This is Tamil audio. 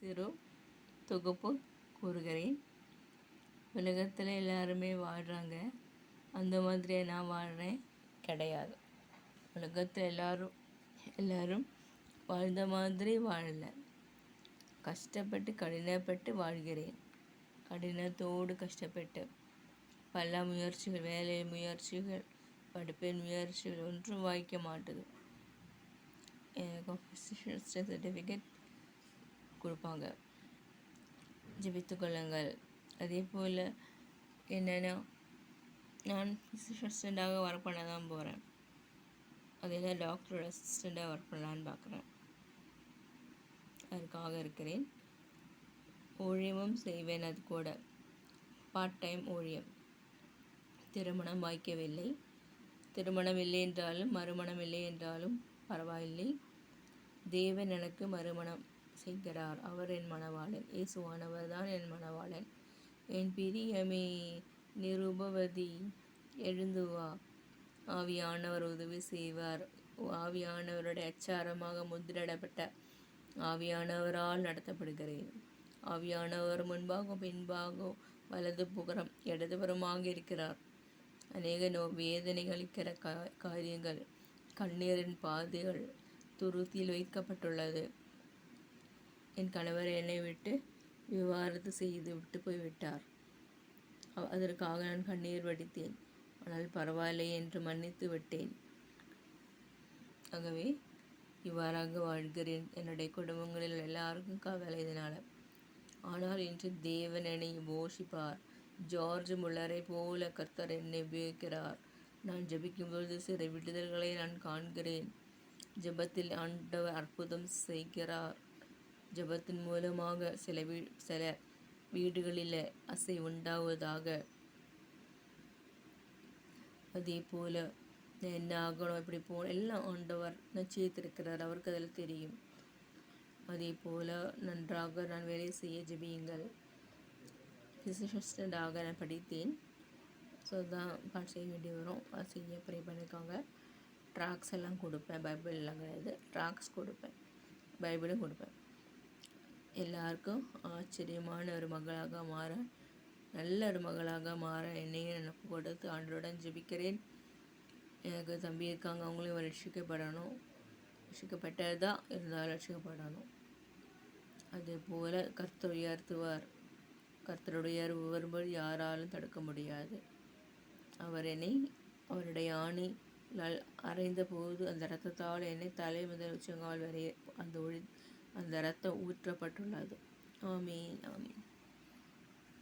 சிறு தொகுப்பு கூறுகிறேன். உலகத்தில் எல்லாருமே வாழ்கிறாங்க, அந்த மாதிரி நான் வாழ்கிறேன் கிடையாது. உலகத்தில் எல்லாரும் வாழ்ந்த மாதிரி வாழலை. கஷ்டப்பட்டு கடினப்பட்டு வாழ்கிறேன். கடினத்தோடு கஷ்டப்பட்டு பல முயற்சிகள், வேலை முயற்சிகள், படிப்பின் முயற்சிகள் ஒன்றும் வாய்க்க மாட்டுது. எனக்கு ஃபிசிஷியன் சர்டிஃபிகேட் கொடுப்பாங்க, ஜெபித்து கொள்ளுங்கள். அதே போல் என்னென்னா, நான் ஃபிசிஷியன் அசிஸ்டண்ட்டாக ஒர்க் பண்ண தான் போகிறேன். அதே தான் டாக்டரோட அசிஸ்டண்ட்டாக ஒர்க் பண்ணலான்னு பார்க்குறேன். அதுக்காக இருக்கிறேன். ஊழியமும் செய்வேன். அது கூட பார்ட் டைம் ஊழியம். திருமணம் வாய்க்கவில்லை. திருமணம் இல்லை என்றாலும் மறுமணம் இல்லை என்றாலும் பரவாயில்லை. தேவன் எனக்கு மறுமணம் செய்கிறார். அவர் என் மணவாளன். இயேசுவானவர் தான் என் மணவாளன். என் பிரியமே நிருபவதி, எழுந்து வா. ஆவியானவர் உதவி செய்வார். ஆவியானவருடைய அச்சாரமாக முத்திரிடப்பட்ட ஆவியானவரால் நடத்தப்படுகிறேன். ஆவியானவர் முன்பாகவும் பின்பாகவும் வலதுபுறம் இடதுபுறமாக இருக்கிறார். அநேக வேதனைகளிக்கிற காரியங்கள், கண்ணீரின் பாதைகள் துருத்தியில் வைக்கப்பட்டுள்ளது. என் கணவர் என்னை விட்டு விவாகரத்து செய்து விட்டு போய்விட்டார். அதற்காக நான் கண்ணீர் வடித்தேன். ஆனால் பரவாயில்லை என்று மன்னித்து விட்டேன். ஆகவே இவ்வாறாக வாழ்கிறேன். என்னுடைய குடும்பங்களில் எல்லாருக்கும் கவலை இதனால். ஆனால் இன்று தேவன் என்னை போஷிப்பார். ஜார்ஜ் முல்லரை போல கர்த்தர் என்னை உபயோகிக்கிறார். நான் ஜெபிக்கும் பொழுது சில விடுதல்களை நான் காண்கிறேன். ஜெபத்தில் ஆண்டவர் அற்புதம் செய்கிறார். ஜெபத்தின் மூலமாக சில வீடுகளில் அசை உண்டாவதாக. அதே போல் என்ன ஆகணும், இப்படி எல்லாம் ஆண்டவர் நிச்சயித்திருக்கிறார். அவருக்கு அதில் தெரியும். அதே போல் நன்றாக நான் வேலை செய்ய ஜெபியுங்கள். ஃபிசிஷியன் அசிஸ்டண்ட்டாக நான் படித்தேன். ஸோ தான் பாட் செய்ய வேண்டி வரும். அது செய்ய ப்ரே பண்ணியிருக்காங்க. ட்ராக்ஸ் எல்லாம் கொடுப்பேன். பைபிள் எல்லாம் கிடையாது, ட்ராக்ஸ் கொடுப்பேன், பைபிளும் கொடுப்பேன். எல்லாருக்கும் ஆச்சரியமான ஒரு மகளாக மாற, நல்ல ஒரு மகளாக மாற என்னையும் எனக்கு கொடுத்து ஆண்டோடன் ஜெபிக்கிறேன். எனக்கு தம்பி இருக்காங்க, அவங்களையும் ரட்சிக்கப்படணும். ரட்சிக்கப்பட்டதா இருந்தாலும் ரட்சிக்கப்படணும். அதே போல் கர்த்தர் உயர்த்துவார். கர்த்தருடைய உயர்வு வரும்போது யாராலும் தடுக்க முடியாது. அவர் என்னை அவருடைய ஆணியால் அறைந்த போது அந்த இரத்தத்தால் என்னை தலை முதல் உச்சங்கால் வரை அந்த ரத்தம் ஊற்றப்பட்டுள்ளது. ஆமீன், ஆமீன்.